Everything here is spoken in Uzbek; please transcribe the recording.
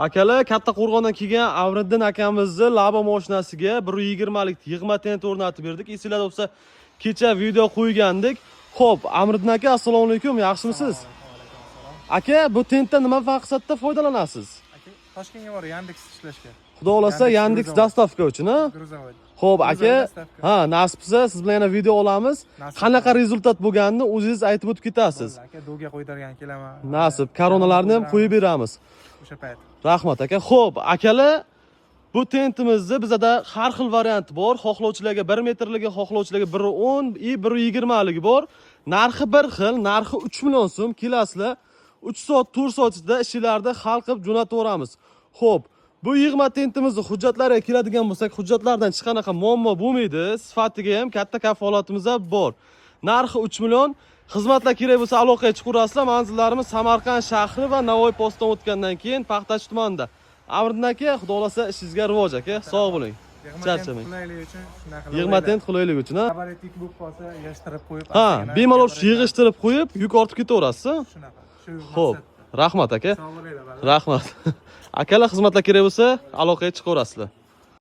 Akalar, Katta Qo'rg'ondan kelgan Avriddin akamizni laba mashinasiga 120 lik yig'ma tent o'rnatib berdik. Esingizda bo'lsa, kecha video qo'ygandik. Xo'p, Amriddin aka, assalomu alaykum, yaxshimisiz? Aka, bu tentdan nima maqsadda foydalanasiz? Aka, Toshkentga bor Yandex ishlashga. Xudo xolasa Yandex dostavka uchun, ha? Xo'p, aka, nasib qilsa siz bilan yana video olamiz. Qanaqa rezultat bo'lganini o'zingiz aytib o'tib ketasiz. Aka, do'ga qo'ydirgan kelaman. Nasib, koronalarni ham qo'yib beramiz. O'sha payt. Rahmat aka. Xo'p, akalar, bu tentimizni bizda har xil variant bor. Xohlovchilarga 1 metrligi, xohlovchilarga 110 и 120 ligi bor. Narxi bir xil, narxi 3 million so'm. Kelasizlar 3 soat, 4 soat ichida ishlarni hal qilib jo'nataveramiz. Xo'p, bu yig'ma tentimizni hujjatlariga keladigan bo'lsak, hujjatlardan hech qanaqa muammo bo'lmaydi. Sifatiga ham katta kafolatimiz bor. Narxi 3 million. Xizmatlar kerak bo'lsa aloqaga chiqarasizlar. Manzillarimiz Samarqand shahri va Navoiy postdan o'tgandan keyin Paxtachi tumanida. Amriddin aka, xudo xolasa ishingizga rivoj aka. Sog' bo'ling. Charchamang. Yig'ma tent qulaylik uchun, ha? Abaratik bo'lib qolsa, yig'ishtirib qo'yib. Ha, bemalol yig'ishtirib qo'yib, yuk ortib ketaverasiz. Shunaqa. Shu Xo'p, rahmat aka. sog' bo'linglar. Rahmat. Akalar, xizmatlar kerak bo'lsa aloqaga chiqaverasizlar.